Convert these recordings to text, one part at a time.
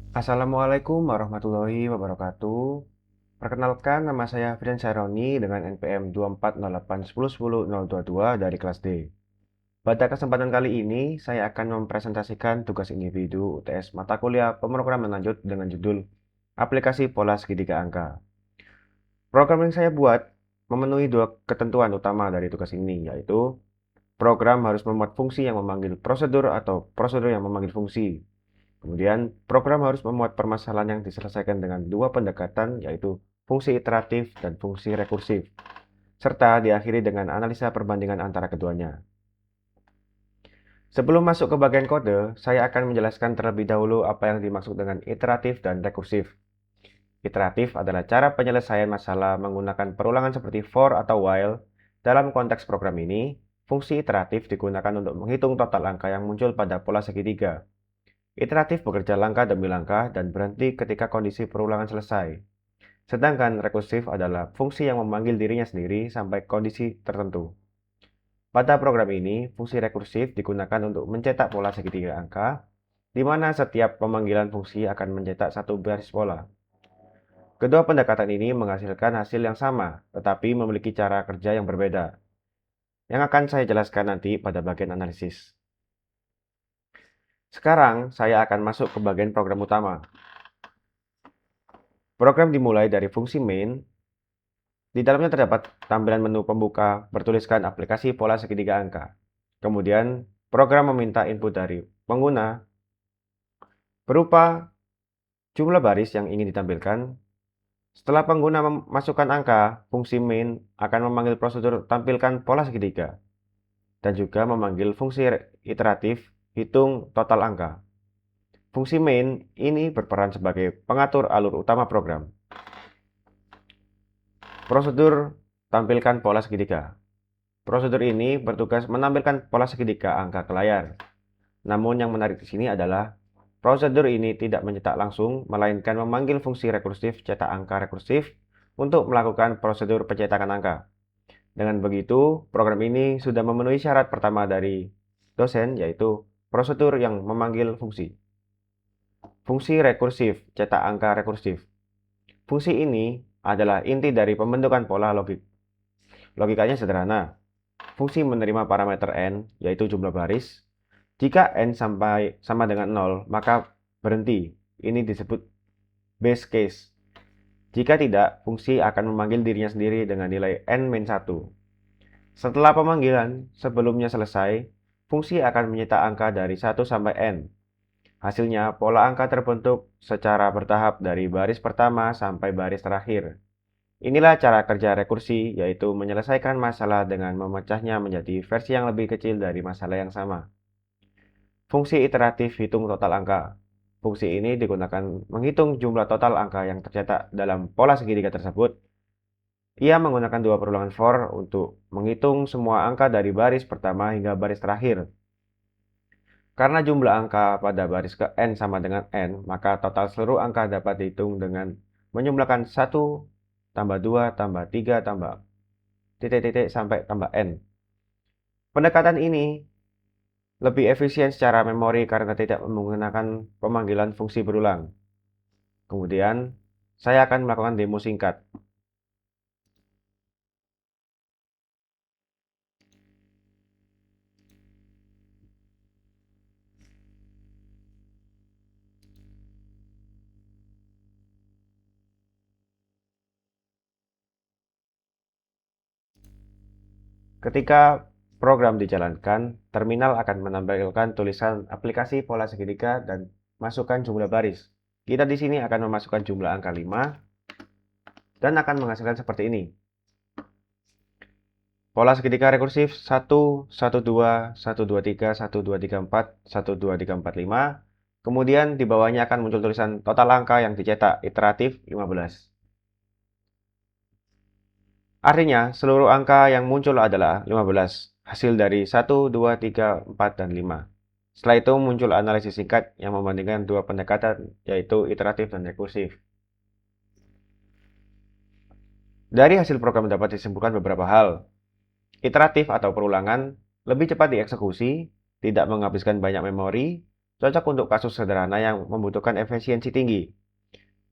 Assalamualaikum warahmatullahi wabarakatuh. Perkenalkan, nama saya Frian Saroni dengan NPM 24081010022 dari kelas D. Pada kesempatan kali ini, saya akan mempresentasikan tugas individu UTS mata kuliah pemrograman lanjut dengan judul Aplikasi Pola Segitiga Angka. Program yang saya buat memenuhi dua ketentuan utama dari tugas ini, yaitu program harus memuat fungsi yang memanggil prosedur atau prosedur yang memanggil fungsi. Kemudian, program harus memuat permasalahan yang diselesaikan dengan dua pendekatan, yaitu fungsi iteratif dan fungsi rekursif, serta diakhiri dengan analisa perbandingan antara keduanya. Sebelum masuk ke bagian kode, saya akan menjelaskan terlebih dahulu apa yang dimaksud dengan iteratif dan rekursif. Iteratif adalah cara penyelesaian masalah menggunakan perulangan seperti for atau while. Dalam konteks program ini, fungsi iteratif digunakan untuk menghitung total angka yang muncul pada pola segitiga. Iteratif bekerja langkah demi langkah dan berhenti ketika kondisi perulangan selesai. Sedangkan rekursif adalah fungsi yang memanggil dirinya sendiri sampai kondisi tertentu. Pada program ini, fungsi rekursif digunakan untuk mencetak pola segitiga angka, di mana setiap pemanggilan fungsi akan mencetak satu baris pola. Kedua pendekatan ini menghasilkan hasil yang sama, tetapi memiliki cara kerja yang berbeda, yang akan saya jelaskan nanti pada bagian analisis. Sekarang, saya akan masuk ke bagian program utama. Program dimulai dari fungsi main. Di dalamnya terdapat tampilan menu pembuka bertuliskan aplikasi pola segitiga angka. Kemudian, program meminta input dari pengguna berupa jumlah baris yang ingin ditampilkan. Setelah pengguna memasukkan angka, fungsi main akan memanggil prosedur tampilkan pola segitiga dan juga memanggil fungsi iteratif hitung total angka. Fungsi main ini berperan sebagai pengatur alur utama program. Prosedur tampilkan pola segitiga. Prosedur ini bertugas menampilkan pola segitiga angka ke layar. Namun yang menarik di sini adalah prosedur ini tidak mencetak langsung, melainkan memanggil fungsi rekursif cetak angka rekursif untuk melakukan prosedur pencetakan angka. Dengan begitu, program ini sudah memenuhi syarat pertama dari dosen, yaitu prosedur yang memanggil fungsi. Fungsi rekursif cetak angka rekursif. Fungsi ini adalah inti dari pembentukan pola logik. Logikanya sederhana. Fungsi menerima parameter n, yaitu jumlah baris. Jika n sampai sama dengan 0, maka berhenti. Ini disebut base case. Jika tidak, fungsi akan memanggil dirinya sendiri dengan nilai n-1. Setelah pemanggilan sebelumnya selesai, fungsi akan mencetak angka dari 1 sampai n. Hasilnya, pola angka terbentuk secara bertahap dari baris pertama sampai baris terakhir. Inilah cara kerja rekursi, yaitu menyelesaikan masalah dengan memecahnya menjadi versi yang lebih kecil dari masalah yang sama. Fungsi iteratif hitung total angka. Fungsi ini digunakan menghitung jumlah total angka yang tercetak dalam pola segitiga tersebut. Ia menggunakan dua perulangan for untuk menghitung semua angka dari baris pertama hingga baris terakhir. Karena jumlah angka pada baris ke n sama dengan n, maka total seluruh angka dapat dihitung dengan menjumlahkan 1 tambah 2 tambah 3 tambah titik-titik sampai tambah n. Pendekatan ini lebih efisien secara memori karena tidak menggunakan pemanggilan fungsi berulang. Kemudian, saya akan melakukan demo singkat. Ketika program dijalankan, terminal akan menampilkan tulisan aplikasi pola segitiga dan masukkan jumlah baris. Kita di sini akan memasukkan jumlah angka 5 dan akan menghasilkan seperti ini. Pola segitiga rekursif 1, 1, 2, 1, 2, 3, 1, 2, 3, 4, 1, 2, 3, 4, 5. Kemudian di bawahnya akan muncul tulisan total angka yang dicetak iteratif 15. Artinya, seluruh angka yang muncul adalah 15, hasil dari 1, 2, 3, 4, dan 5. Setelah itu muncul analisis singkat yang membandingkan dua pendekatan, yaitu iteratif dan rekursif. Dari hasil program dapat disimpulkan beberapa hal. Iteratif atau perulangan lebih cepat dieksekusi, tidak menghabiskan banyak memori, cocok untuk kasus sederhana yang membutuhkan efisiensi tinggi.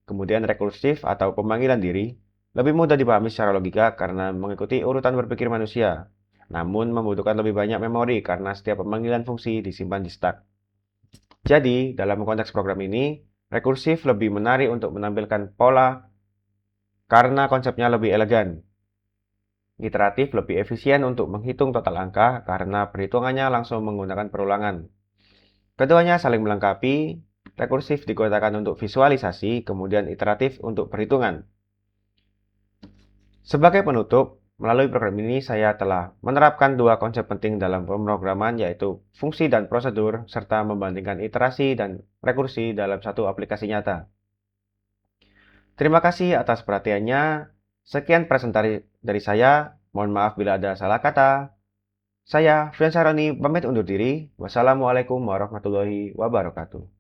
Kemudian rekursif atau pemanggilan diri lebih mudah dipahami secara logika karena mengikuti urutan berpikir manusia, namun membutuhkan lebih banyak memori karena setiap pemanggilan fungsi disimpan di stack. Jadi, dalam konteks program ini, rekursif lebih menarik untuk menampilkan pola karena konsepnya lebih elegan. Iteratif lebih efisien untuk menghitung total angka karena perhitungannya langsung menggunakan perulangan. Keduanya saling melengkapi, rekursif digunakan untuk visualisasi, kemudian iteratif untuk perhitungan. Sebagai penutup, melalui program ini saya telah menerapkan dua konsep penting dalam pemrograman, yaitu fungsi dan prosedur, serta membandingkan iterasi dan rekursi dalam satu aplikasi nyata. Terima kasih atas perhatiannya. Sekian presentasi dari saya. Mohon maaf bila ada salah kata. Saya, Fian Saroni, pamit undur diri. Wassalamualaikum warahmatullahi wabarakatuh.